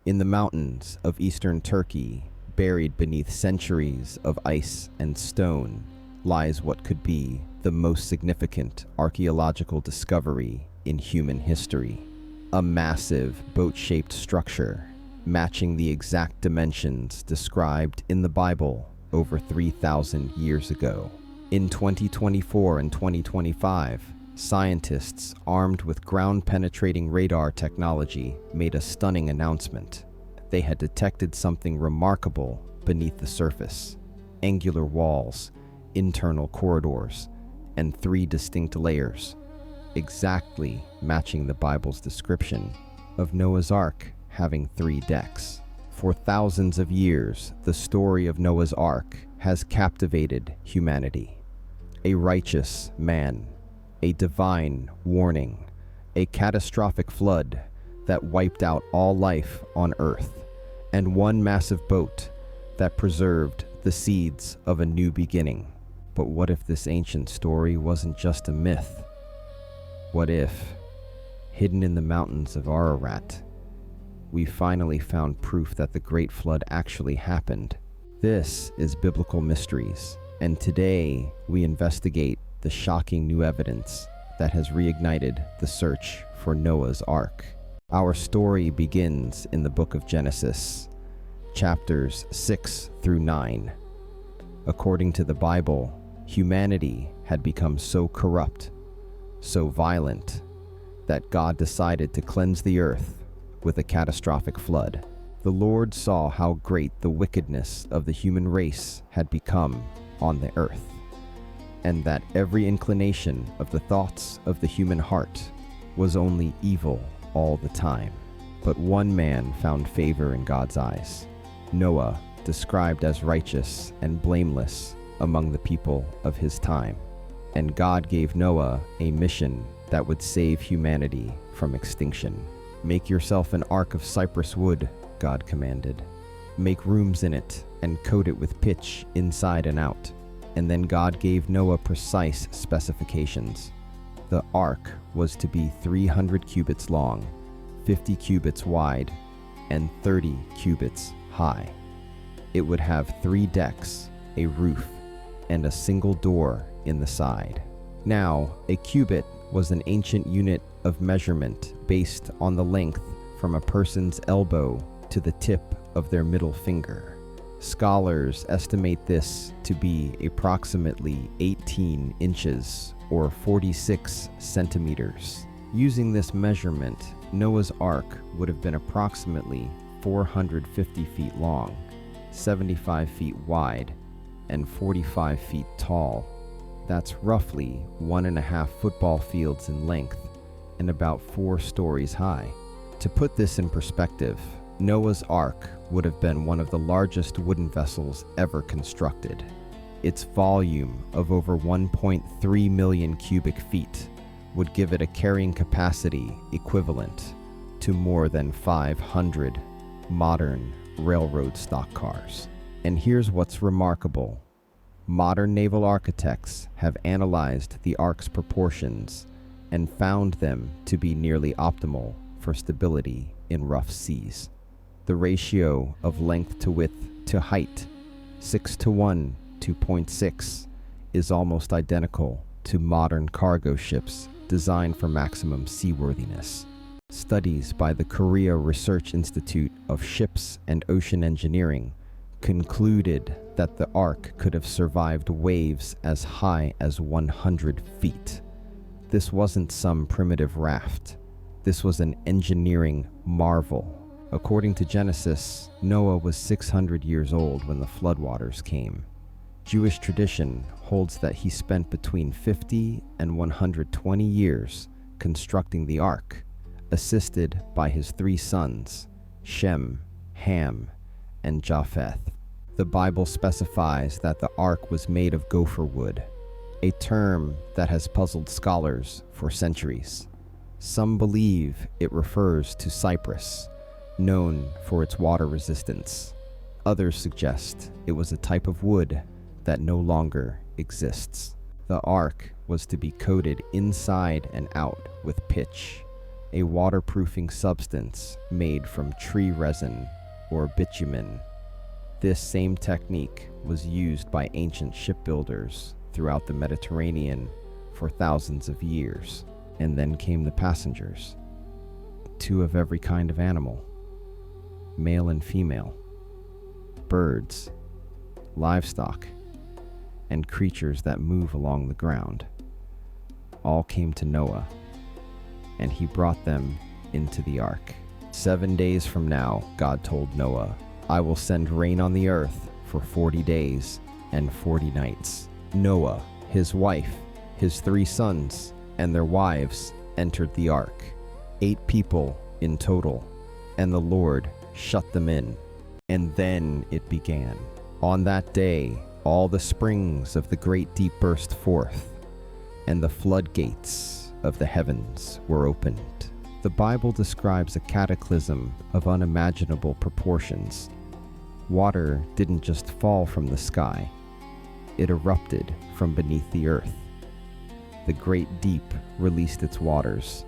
In the mountains of eastern Turkey, buried beneath centuries of ice and stone, lies what could be the most significant archaeological discovery in human history. A massive boat-shaped structure, matching the exact dimensions described in the Bible over 3,000 years ago. In 2024 and 2025, scientists armed with ground-penetrating radar technology made a stunning announcement. They had detected something remarkable beneath the surface: angular walls, internal corridors, and 3 distinct layers, exactly matching the Bible's description of Noah's Ark having 3 decks. For thousands of years, the story of Noah's Ark has captivated humanity. A righteous man, a divine warning, a catastrophic flood that wiped out all life on earth, and one massive boat that preserved the seeds of a new beginning. But what if this ancient story wasn't just a myth? What if, hidden in the mountains of Ararat, we finally found proof that the Great Flood actually happened? This is Biblical Mysteries, and today we investigate the shocking new evidence that has reignited the search for Noah's Ark. Our story begins in the book of Genesis, chapters 6 through 9. According to the Bible, humanity had become so corrupt, so violent, that God decided to cleanse the earth with a catastrophic flood. The Lord saw how great the wickedness of the human race had become on the earth, and that every inclination of the thoughts of the human heart was only evil all the time. But one man found favor in God's eyes: Noah, described as righteous and blameless among the people of his time. And God gave Noah a mission that would save humanity from extinction. "Make yourself an ark of cypress wood," God commanded. "Make rooms in it and coat it with pitch inside and out." And then God gave Noah precise specifications. The ark was to be 300 cubits long, 50 cubits wide, and 30 cubits high. It would have 3 decks, a roof, and a single door in the side. Now, a cubit was an ancient unit of measurement based on the length from a person's elbow to the tip of their middle finger. Scholars estimate this to be approximately 18 inches or 46 centimeters. Using this measurement, Noah's Ark would have been approximately 450 feet long, 75 feet wide, and 45 feet tall. That's roughly 1.5 football fields in length and about 4 stories high. To put this in perspective, Noah's Ark would have been one of the largest wooden vessels ever constructed. Its volume of over 1.3 million cubic feet would give it a carrying capacity equivalent to more than 500 modern railroad stock cars. And here's what's remarkable. Modern naval architects have analyzed the Ark's proportions and found them to be nearly optimal for stability in rough seas. The ratio of length to width to height, 6:1 to 0.6, is almost identical to modern cargo ships designed for maximum seaworthiness. Studies by the Korea Research Institute of Ships and Ocean Engineering concluded that the Ark could have survived waves as high as 100 feet. This wasn't some primitive raft. This was an engineering marvel. According to Genesis, Noah was 600 years old when the floodwaters came. Jewish tradition holds that he spent between 50 and 120 years constructing the Ark, assisted by his 3 sons, Shem, Ham, and Japheth. The Bible specifies that the Ark was made of gopher wood, a term that has puzzled scholars for centuries. Some believe it refers to cypress, known for its water resistance. Others suggest it was a type of wood that no longer exists. The Ark was to be coated inside and out with pitch, a waterproofing substance made from tree resin or bitumen. This same technique was used by ancient shipbuilders throughout the Mediterranean for thousands of years. And then came the passengers, two of every kind of animal, male and female, birds, livestock, and creatures that move along the ground. All came to Noah, and he brought them into the ark. 7 days from now, God told Noah, I will send rain on the earth for 40 days and 40 nights. Noah, his wife, his 3 sons, and their wives entered the ark, 8 people in total, and the Lord shut them in. And then it began. On that day, all the springs of the great deep burst forth, and the floodgates of the heavens were opened. The Bible describes a cataclysm of unimaginable proportions. Water didn't just fall from the sky, it erupted from beneath the earth. The great deep released its waters,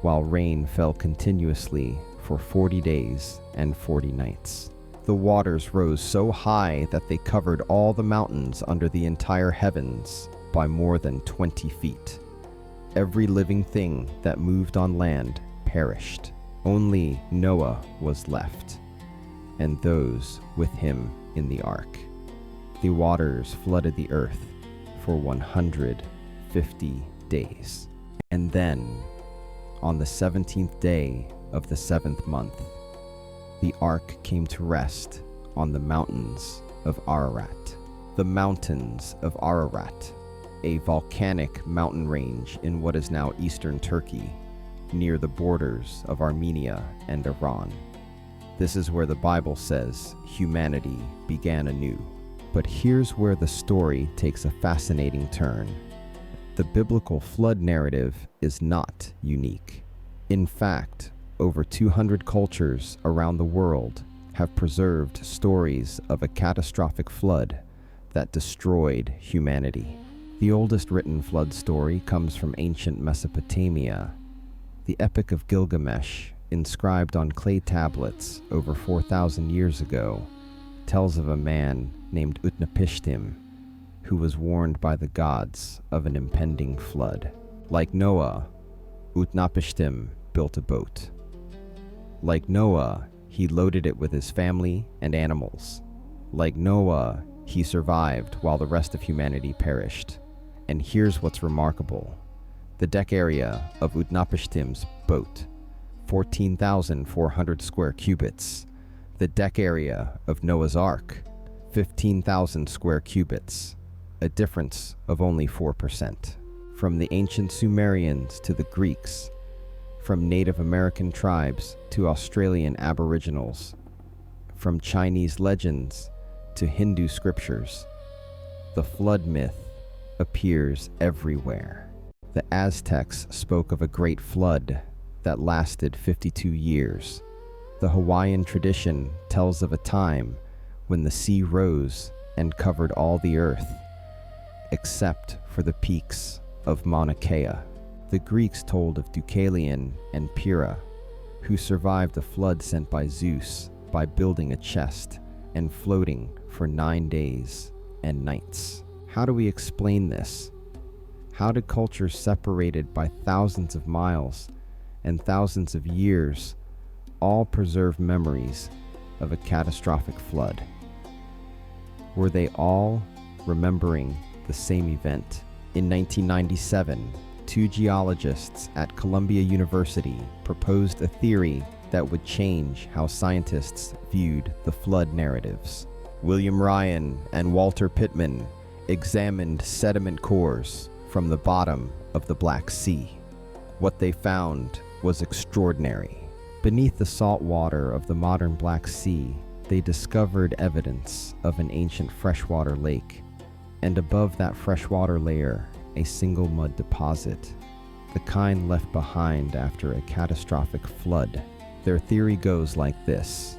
while rain fell continuously for 40 days and 40 nights. The waters rose so high that they covered all the mountains under the entire heavens by more than 20 feet. Every living thing that moved on land perished. Only Noah was left, and those with him in the ark. The waters flooded the earth for 150 days. And then, on the 17th day of the 7th month, the ark came to rest on the mountains of Ararat. The mountains of Ararat, a volcanic mountain range in what is now eastern Turkey, near the borders of Armenia and Iran. This is where the Bible says humanity began anew. But here's where the story takes a fascinating turn. The biblical flood narrative is not unique. In fact, over 200 cultures around the world have preserved stories of a catastrophic flood that destroyed humanity. The oldest written flood story comes from ancient Mesopotamia. The Epic of Gilgamesh, inscribed on clay tablets over 4,000 years ago, tells of a man named Utnapishtim, who was warned by the gods of an impending flood. Like Noah, Utnapishtim built a boat. Like Noah, he loaded it with his family and animals. Like Noah, he survived while the rest of humanity perished. And here's what's remarkable. The deck area of Utnapishtim's boat, 14,400 square cubits. The deck area of Noah's Ark, 15,000 square cubits, a difference of only 4%. From the ancient Sumerians to the Greeks, from Native American tribes to Australian Aboriginals, from Chinese legends to Hindu scriptures, the flood myth appears everywhere. The Aztecs spoke of a great flood that lasted 52 years. The Hawaiian tradition tells of a time when the sea rose and covered all the earth, except for the peaks of Mauna Kea. The Greeks told of Deucalion and Pyrrha, who survived a flood sent by Zeus by building a chest and floating for 9 days and nights. How do we explain this? How did cultures separated by thousands of miles and thousands of years all preserve memories of a catastrophic flood? Were they all remembering the same event? In 1997, 2 geologists at Columbia University proposed a theory that would change how scientists viewed the flood narratives. William Ryan and Walter Pittman examined sediment cores from the bottom of the Black Sea. What they found was extraordinary. Beneath the salt water of the modern Black Sea, they discovered evidence of an ancient freshwater lake, and above that freshwater layer, a single mud deposit, the kind left behind after a catastrophic flood. Their theory goes like this.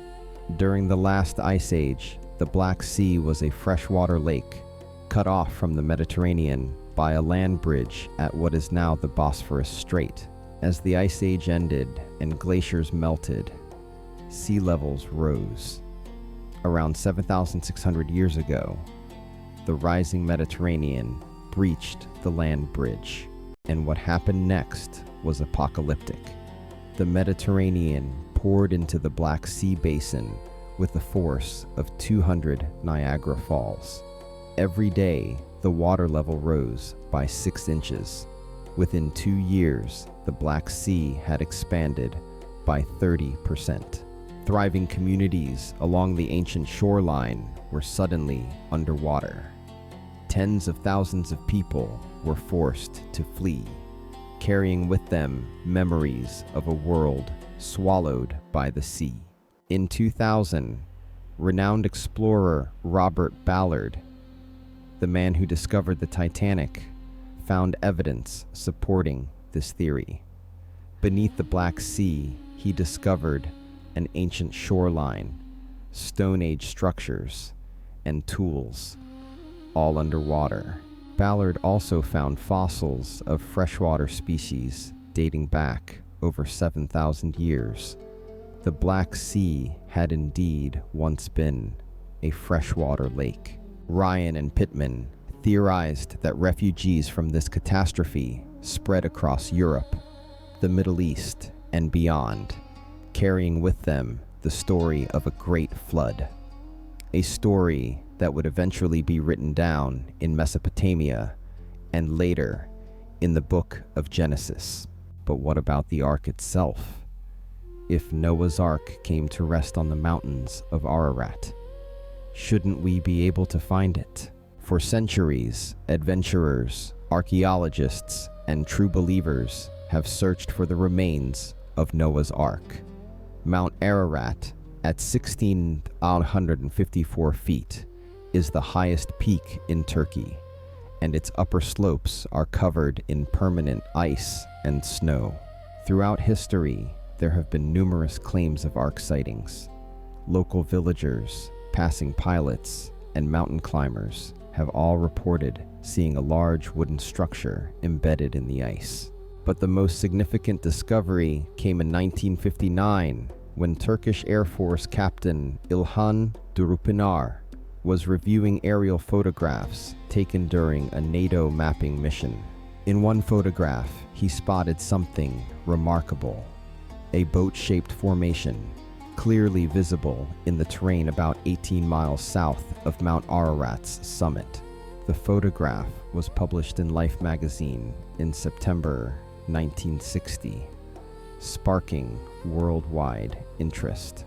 During the last ice age, the Black Sea was a freshwater lake, cut off from the Mediterranean by a land bridge at what is now the Bosphorus Strait. As the Ice Age ended and glaciers melted, sea levels rose. Around 7,600 years ago, the rising Mediterranean breached the land bridge, and what happened next was apocalyptic. The Mediterranean poured into the Black Sea basin with the force of 200 Niagara Falls. Every day, the water level rose by 6 inches. Within 2 years, the Black Sea had expanded by 30%. Thriving communities along the ancient shoreline were suddenly underwater. Tens of thousands of people were forced to flee, carrying with them memories of a world swallowed by the sea. In 2000, renowned explorer Robert Ballard, the man who discovered the Titanic, found evidence supporting this theory. Beneath the Black Sea, he discovered an ancient shoreline, Stone Age structures, and tools, all underwater. Ballard also found fossils of freshwater species dating back over 7,000 years. The Black Sea had indeed once been a freshwater lake. Ryan and Pittman theorized that refugees from this catastrophe spread across Europe, the Middle East, and beyond, carrying with them the story of a great flood. A story that would eventually be written down in Mesopotamia and later in the book of Genesis. But what about the Ark itself? If Noah's Ark came to rest on the mountains of Ararat, shouldn't we be able to find it? For centuries, adventurers, archaeologists, and true believers have searched for the remains of Noah's Ark. Mount Ararat, at 1,654 feet, is the highest peak in Turkey, and its upper slopes are covered in permanent ice and snow. Throughout history, there have been numerous claims of Ark sightings. Local villagers, passing pilots, and mountain climbers have all reported seeing a large wooden structure embedded in the ice. But the most significant discovery came in 1959 when Turkish Air Force Captain İlhan Durupinar was reviewing aerial photographs taken during a NATO mapping mission. In one photograph, he spotted something remarkable: a boat-shaped formation, clearly visible in the terrain about 18 miles south of Mount Ararat's summit. The photograph was published in Life magazine in September 1960, sparking worldwide interest.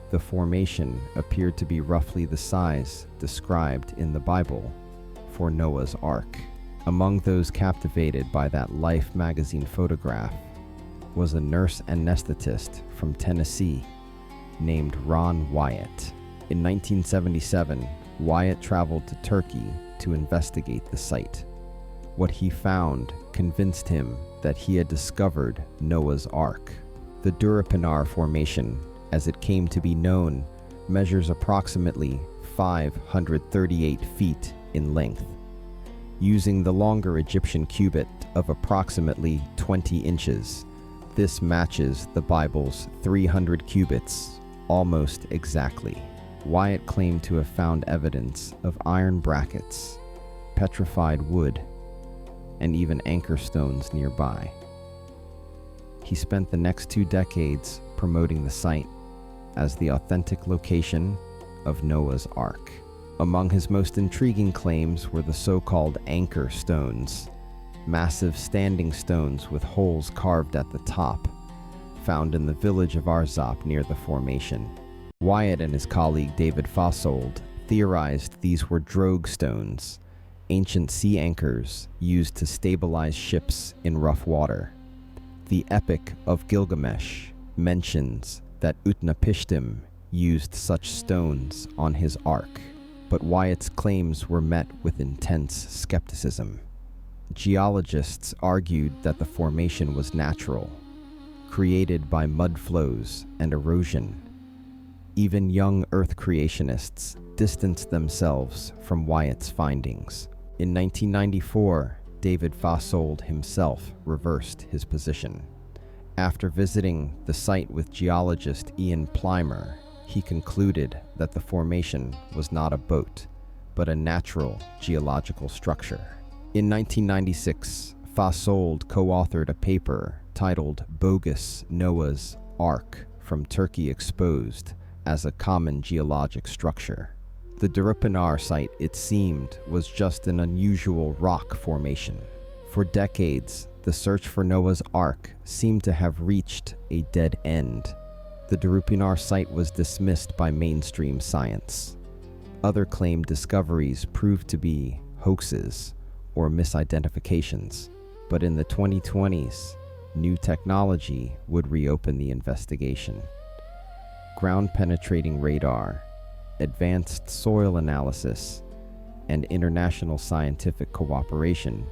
The formation appeared to be roughly the size described in the Bible for Noah's Ark. Among those captivated by that Life magazine photograph was a nurse anesthetist from Tennessee named Ron Wyatt. In 1977, Wyatt traveled to Turkey to investigate the site. What he found convinced him that he had discovered Noah's Ark. The Durupinar Formation, as it came to be known, measures approximately 538 feet in length. Using the longer Egyptian cubit of approximately 20 inches, this matches the Bible's 300 cubits almost exactly. Wyatt claimed to have found evidence of iron brackets, petrified wood, and even anchor stones nearby. He spent the next 2 decades promoting the site as the authentic location of Noah's Ark. Among his most intriguing claims were the so-called anchor stones, massive standing stones with holes carved at the top, found in the village of Arzap near the formation. Wyatt and his colleague David Fossold theorized these were drogue stones, ancient sea anchors used to stabilize ships in rough water. The Epic of Gilgamesh mentions that Utnapishtim used such stones on his ark, but Wyatt's claims were met with intense skepticism. Geologists argued that the formation was natural, created by mud flows and erosion. Even young Earth creationists distanced themselves from Wyatt's findings. In 1994, David Fossold himself reversed his position. After visiting the site with geologist Ian Plimer, he concluded that the formation was not a boat, but a natural geological structure. In 1996, Fasold co-authored a paper titled Bogus Noah's Ark from Turkey Exposed as a Common Geologic Structure. The Durupinar site, it seemed, was just an unusual rock formation. For decades, the search for Noah's Ark seemed to have reached a dead end. The Durupinar site was dismissed by mainstream science. Other claimed discoveries proved to be hoaxes or misidentifications. But in the 2020s, new technology would reopen the investigation. Ground-penetrating radar, advanced soil analysis, and international scientific cooperation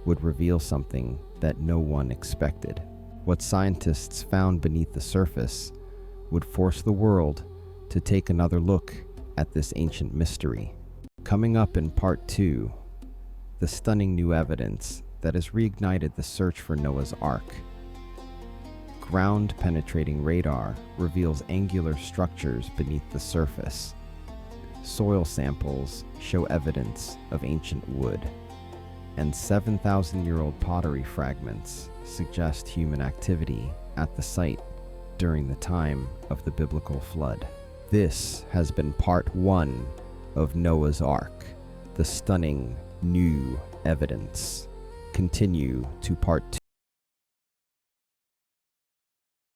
would reveal something that no one expected. What scientists found beneath the surface would force the world to take another look at this ancient mystery. Coming up in part 2, the stunning new evidence that has reignited the search for Noah's Ark. Ground-penetrating radar reveals angular structures beneath the surface. Soil samples show evidence of ancient wood. And 7,000-year-old pottery fragments suggest human activity at the site during the time of the biblical flood. This has been part 1 of Noah's Ark, the stunning new evidence. Continue to part 2.